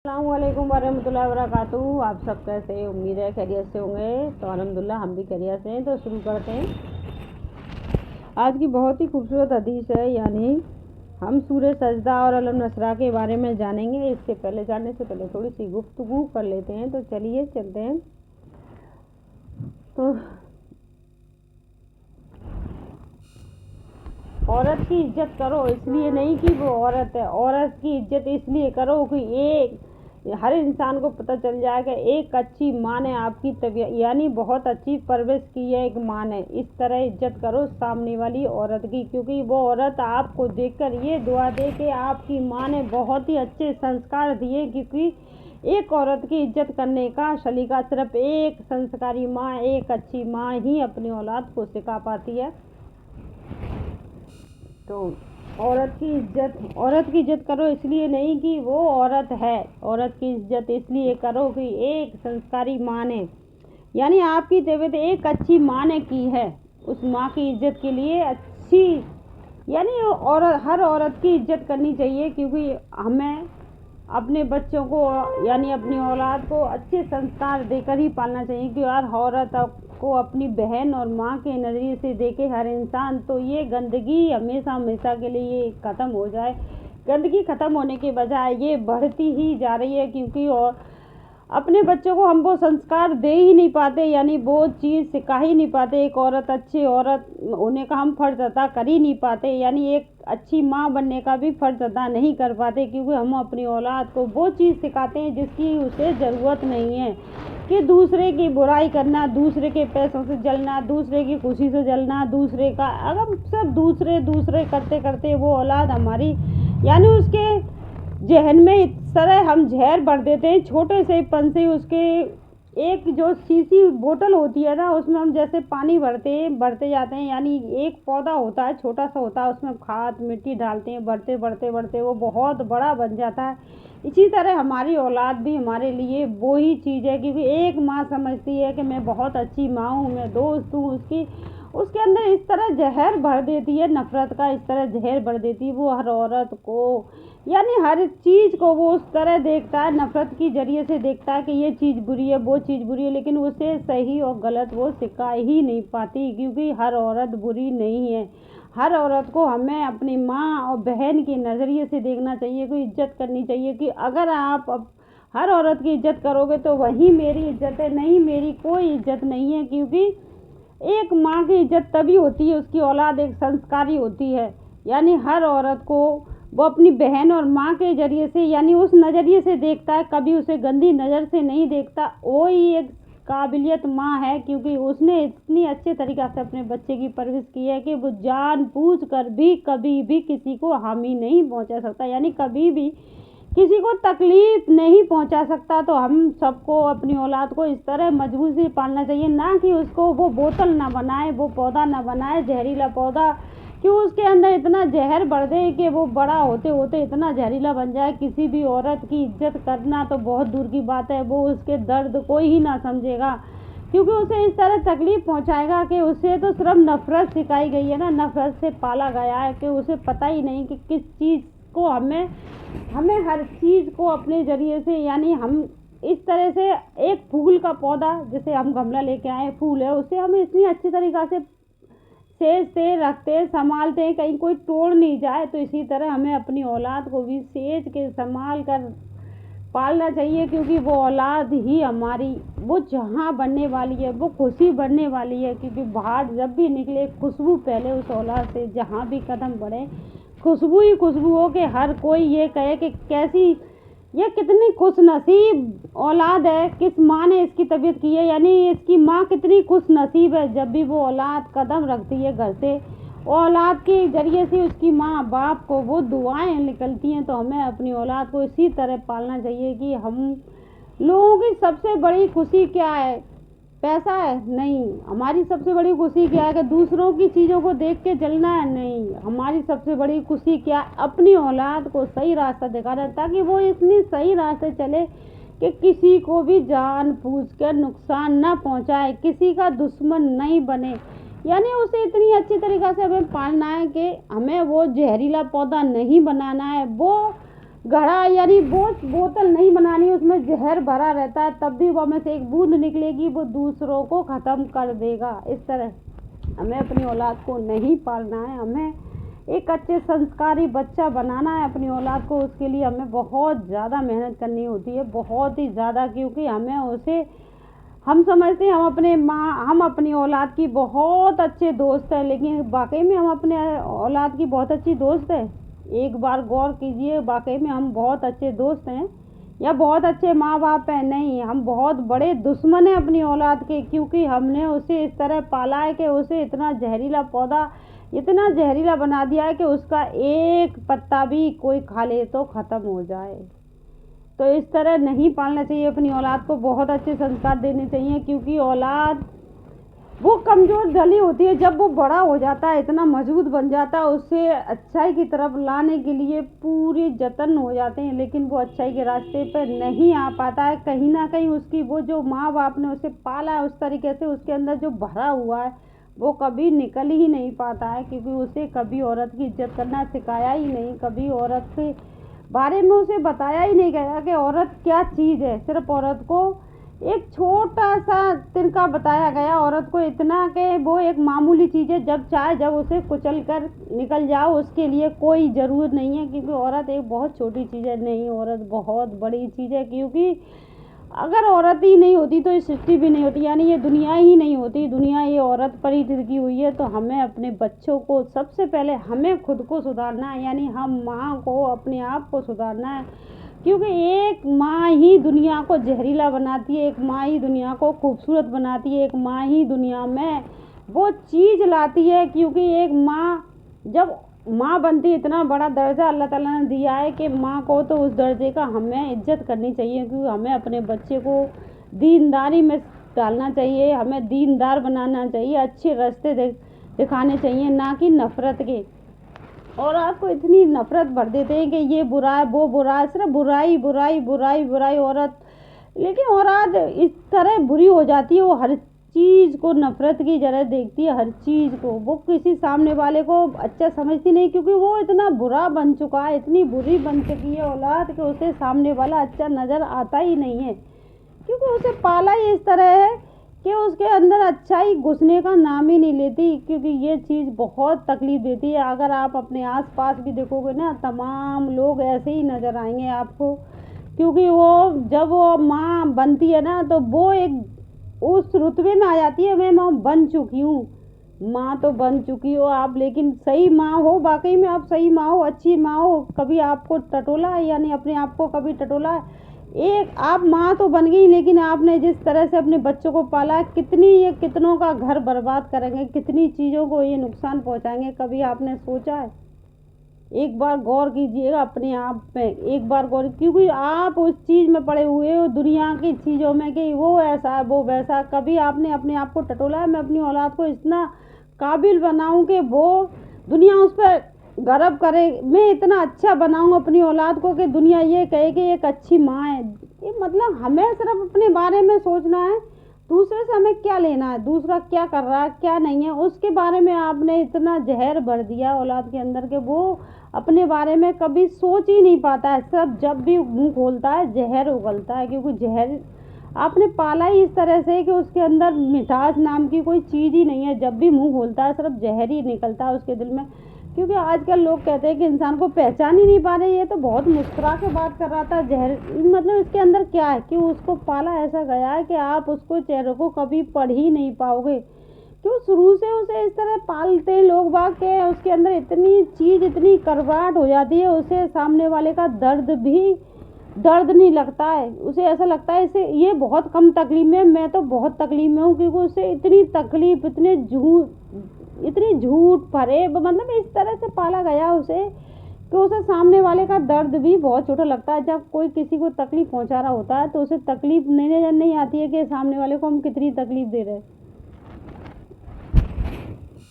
अस्सलामुअलैकुम वरहमतुल्लाहि वबरकातुहू। आप सब कैसे हैं? उम्मीद है खैरियत से होंगे। तो अल्हम्दुलिल्लाह हम भी खैरियत से हैं। तो शुरू करते हैं। आज की बहुत ही खूबसूरत हदीस है, यानी हम सूरह सजदा और अलम नसरा के बारे में जानेंगे। इससे पहले जाने से पहले थोड़ी सी गुफ्तगू कर लेते हैं। तो चलिए चलते हैं। तो औरत की इज्जत करो, इसलिए नहीं कि वो औरत है। औरत की इज्जत इसलिए करो कि एक हर इंसान को पता चल जाएगा एक अच्छी माँ ने आपकी तबीयत यानी बहुत अच्छी परवरिश की है एक माँ ने। इस तरह इज्जत करो सामने वाली औरत की, क्योंकि वो औरत आपको देखकर ये दुआ दे कि आपकी माँ ने बहुत ही अच्छे संस्कार दिए। क्योंकि एक औरत की इज्जत करने का सलीका सिर्फ एक संस्कारी माँ, एक अच्छी माँ ही अपनी औलाद को सिखा पाती है। तो औरत की इज्जत करो इसलिए नहीं कि वो औरत है। औरत की इज्जत इसलिए करो कि एक संस्कारी माँ ने यानी आपकी तबीयत एक अच्छी माँ ने की है। उस माँ की इज्जत के लिए अच्छी यानी हर औरत की इज्जत करनी चाहिए, क्योंकि हमें अपने बच्चों को यानी अपनी औलाद को अच्छे संस्कार देकर ही पालना चाहिए। कि हर औरत को अपनी बहन और माँ के नज़रिए से देखे हर इंसान, तो ये गंदगी हमेशा के लिए ख़त्म हो जाए। गंदगी ख़त्म होने के बजाय ये बढ़ती ही जा रही है, क्योंकि और अपने बच्चों को हम वो संस्कार दे ही नहीं पाते, यानी वो चीज़ सिखा ही नहीं पाते। एक औरत अच्छी औरत होने का हम फर्ज अदा कर ही नहीं पाते, यानी एक अच्छी माँ बनने का भी फर्ज अदा नहीं कर पाते, क्योंकि हम अपनी औलाद को वो चीज़ सिखाते हैं जिसकी उसे ज़रूरत नहीं है। कि दूसरे की बुराई करना, दूसरे के पैसों से जलना, दूसरे की खुशी से जलना, दूसरे का अगर सब दूसरे करते करते वो औलाद हमारी यानी उसके जहन में इस तरह हम जहर भर देते हैं। छोटे से पन से उसके एक जो शीशी बोतल होती है ना, उसमें हम जैसे पानी भरते जाते हैं। यानी एक पौधा होता है, छोटा सा होता है, उसमें खाद मिट्टी डालते हैं, बढ़ते वो बहुत बड़ा बन जाता है। इसी तरह हमारी औलाद भी हमारे लिए वो ही चीज़ है, क्योंकि एक माँ समझती है कि मैं बहुत अच्छी माँ हूँ, मैं दोस्त हूँ उसके अंदर इस तरह जहर भर देती है, नफ़रत का इस तरह जहर भर देती है। वो हर औरत को यानी हर चीज़ को वो उस तरह देखता है, नफ़रत की जरिए से देखता है कि ये चीज़ बुरी है, वो चीज़ बुरी है, लेकिन उसे सही और गलत वो सिखा ही नहीं पाती। क्योंकि हर औरत बुरी नहीं है। हर औरत को हमें अपनी माँ और बहन के नज़रिए से देखना चाहिए, कोई इज्जत करनी चाहिए। कि अगर आप अब हर औरत की इज्जत करोगे तो वही मेरी इज्जत है, नहीं मेरी कोई इज्जत नहीं है। क्योंकि एक माँ की इज्जत तभी होती है, उसकी औलाद एक संस्कारी होती है। यानी हर औरत को वो अपनी बहन और माँ के जरिए से यानी उस नज़रिए से देखता है, कभी उसे गंदी नज़र से नहीं देखता। वो ही एक काबिलियत माँ है, क्योंकि उसने इतनी अच्छे तरीक़े से अपने बच्चे की परवरिश की है कि वो जानबूझकर भी कभी भी किसी को हानि नहीं पहुँचा सकता, यानी कभी भी किसी को तकलीफ़ नहीं पहुंचा सकता। तो हम सबको अपनी औलाद को इस तरह मजबूती से पालना चाहिए, ना कि उसको वो बोतल ना बनाए, वो पौधा ना बनाए, जहरीला पौधा, कि उसके अंदर इतना जहर भर दे कि वो बड़ा होते होते इतना जहरीला बन जाए। किसी भी औरत की इज्जत करना तो बहुत दूर की बात है, वो उसके दर्द को ही ना समझेगा, क्योंकि उसे इस तरह तकलीफ़ पहुंचाएगा कि उसे तो सिर्फ नफ़रत सिखाई गई है ना, नफ़रत से पाला गया है। कि उसे पता ही नहीं कि किस चीज़ को हमें हर चीज़ को अपने ज़रिए से यानी हम इस तरह से एक फूल का पौधा जैसे हम गमला लेके आए, फूल है, उसे हम इतनी अच्छी तरीक़ा से सेजते रखते संभालते हैं, कहीं कोई तोड़ नहीं जाए। तो इसी तरह हमें अपनी औलाद को भी सेज के संभाल कर पालना चाहिए, क्योंकि वो औलाद ही हमारी वो जहाँ बनने वाली है, वो खुशी बनने वाली है। क्योंकि बाहर जब भी निकले खुशबू पहले उस औलाद से जहाँ भी कदम बढ़े खुशबू ही खुशबू हो, कि हर कोई ये कहे कि कैसी ये कितनी खुश नसीब औलाद है, किस माँ ने इसकी तबीयत की है, यानी इसकी माँ कितनी खुश नसीब है। जब भी वो औलाद कदम रखती है घर से, औलाद के जरिए से उसकी माँ बाप को वो दुआएं निकलती हैं। तो हमें अपनी औलाद को इसी तरह पालना चाहिए। कि हम लोगों की सबसे बड़ी खुशी क्या है? पैसा है? नहीं। हमारी सबसे बड़ी खुशी क्या है? कि दूसरों की चीज़ों को देख के जलना है? नहीं। हमारी सबसे बड़ी खुशी क्या है? अपनी औलाद को सही रास्ता दिखाना, ताकि वो इतनी सही रास्ते चले कि किसी को भी जानबूझ कर नुकसान न पहुंचाए, किसी का दुश्मन नहीं बने। यानी उसे इतनी अच्छी तरीक़ा से हमें पालना है कि हमें वो जहरीला पौधा नहीं बनाना है, वो घड़ा यानी वो बोतल नहीं बनानी, उसमें जहर भरा रहता है, तब भी वो में से एक बूंद निकलेगी, वो दूसरों को ख़त्म कर देगा। इस तरह हमें अपनी औलाद को नहीं पालना है, हमें एक अच्छे संस्कारी बच्चा बनाना है अपनी औलाद को। उसके लिए हमें बहुत ज़्यादा मेहनत करनी होती है, बहुत ही ज़्यादा, क्योंकि हमें उसे हम समझते हैं हम अपनी औलाद की बहुत अच्छे दोस्त हैं, लेकिन वाकई में हम अपने औलाद की बहुत अच्छी दोस्त है? एक बार गौर कीजिए, वाकई में हम बहुत अच्छे दोस्त हैं या बहुत अच्छे माँ बाप हैं? नहीं, हम बहुत बड़े दुश्मन हैं अपनी औलाद के, क्योंकि हमने उसे इस तरह पाला है कि उसे इतना जहरीला पौधा, इतना जहरीला बना दिया है कि उसका एक पत्ता भी कोई खा ले तो ख़त्म हो जाए। तो इस तरह नहीं पालना चाहिए अपनी औलाद को, बहुत अच्छे संस्कार देने चाहिए, क्योंकि औलाद वो कमज़ोर डली होती है, जब वो बड़ा हो जाता है, इतना मजबूत बन जाता है, उसे अच्छाई की तरफ लाने के लिए पूरे जतन हो जाते हैं, लेकिन वो अच्छाई के रास्ते पर नहीं आ पाता है। कहीं ना कहीं उसकी वो जो माँ बाप ने उसे पाला है उस तरीके से, उसके अंदर जो भरा हुआ है वो कभी निकल ही नहीं पाता है, क्योंकि उसे कभी औरत की इज्जत करना सिखाया ही नहीं, कभी औरत के बारे में उसे बताया ही नहीं गया कि औरत क्या चीज़ है। सिर्फ औरत को एक छोटा सा तिनका बताया गया, औरत को इतना कि वो एक मामूली चीज़ है, जब चाहे जब उसे कुचल कर निकल जाओ, उसके लिए कोई ज़रूरत नहीं है, क्योंकि औरत एक बहुत छोटी चीज़ है। नहीं, औरत बहुत बड़ी चीज़ है, क्योंकि अगर औरत ही नहीं होती तो ये सृष्टि भी नहीं होती, यानी ये दुनिया ही नहीं होती। दुनिया ये औरत पर ही टिकी हुई है। तो हमें अपने बच्चों को सबसे पहले हमें खुद को सुधारना है, यानी हम माँ को अपने आप को सुधारना है, क्योंकि एक माँ ही दुनिया को जहरीला बनाती है, एक माँ ही दुनिया को खूबसूरत बनाती है, एक माँ ही दुनिया में वो चीज़ लाती है। क्योंकि एक माँ जब माँ बनती है, इतना बड़ा दर्जा अल्लाह ताला ने दिया है कि माँ को तो उस दर्जे का हमें इज्जत करनी चाहिए, क्योंकि हमें अपने बच्चे को दीनदारी में डालना चाहिए, हमें दीनदार बनाना चाहिए, अच्छे रास्ते दिखाने चाहिए, ना कि नफ़रत के। और आपको इतनी नफ़रत भर देते हैं कि ये बुरा है, वो बुरा है, सिर्फ बुराई बुराई बुराई बुराई औरत। लेकिन औरत इस तरह बुरी हो जाती है, वो हर चीज़ को नफ़रत की जगह देखती है, हर चीज़ को वो किसी सामने वाले को अच्छा समझती नहीं, क्योंकि वो इतना बुरा बन चुका है, इतनी बुरी बन चुकी है औलाद कि उसे सामने वाला अच्छा नज़र आता ही नहीं है, क्योंकि उसे पाला ही इस तरह है कि उसके अंदर अच्छाई घुसने का नाम ही नहीं लेती। क्योंकि ये चीज़ बहुत तकलीफ़ देती है। अगर आप अपने आसपास भी देखोगे ना, तमाम लोग ऐसे ही नज़र आएंगे आपको, क्योंकि वो जब वो माँ बनती है ना, तो वो एक उस रुतबे में आ जाती है, मैं माँ बन चुकी हूँ। माँ तो बन चुकी हो आप, लेकिन सही माँ हो, वाकई में आप सही माँ हो, अच्छी माँ हो, कभी आपको टटोला है, यानी अपने आप को कभी टटोला है? एक आप माँ तो बन गई, लेकिन आपने जिस तरह से अपने बच्चों को पाला, ये कितनों का घर बर्बाद करेंगे, कितनी चीज़ों को ये नुकसान पहुँचाएंगे, कभी आपने सोचा है? एक बार गौर कीजिएगा अपने आप में, एक बार गौर, क्योंकि आप उस चीज़ में पड़े हुए हो, दुनिया की चीज़ों में, कि वो ऐसा है वो वैसा। कभी आपने अपने आप को टटोला है, मैं अपनी औलाद को इतना काबिल बनाऊं कि वो दुनिया उस पर गर्व करे, मैं इतना अच्छा बनाऊं अपनी औलाद को कि दुनिया ये कहे कि एक अच्छी माँ है। ये मतलब हमें सिर्फ अपने बारे में सोचना है, दूसरे से हमें क्या लेना है, दूसरा क्या कर रहा है क्या नहीं है, उसके बारे में आपने इतना जहर भर दिया औलाद के अंदर के वो अपने बारे में कभी सोच ही नहीं पाता है। सब जब भी मुंह खोलता है जहर उगलता है, क्योंकि जहर आपने पाला ही इस तरह से कि उसके अंदर मिठास नाम की कोई चीज़ ही नहीं है। जब भी मुंह खोलता है सिर्फ जहर ही निकलता है उसके दिल में। क्योंकि आजकल लोग कहते हैं कि इंसान को पहचान ही नहीं पा रहे। ये तो बहुत मुस्कुरा के बात कर रहा था। जहर मतलब इसके अंदर क्या है कि उसको पाला ऐसा गया है कि आप उसको चेहरे को कभी पढ़ ही नहीं पाओगे, क्यों शुरू से उसे इस तरह पालते हैं लोग बाग के उसके अंदर इतनी चीज़, इतनी करवाहट हो जाती है, उसे सामने वाले का दर्द नहीं लगता है। उसे ऐसा लगता है इसे ये बहुत कम तकलीफ में, मैं तो बहुत तकलीफ में हूँ, क्योंकि उसे इतनी तकलीफ, इतनी झूठ भरे मतलब इस तरह से पाला गया उसे कि उसे सामने वाले का दर्द भी बहुत छोटा लगता है। जब कोई किसी को तकलीफ पहुंचा रहा होता है तो उसे तकलीफ नहीं आती है कि सामने वाले को हम कितनी तकलीफ दे रहे हैं।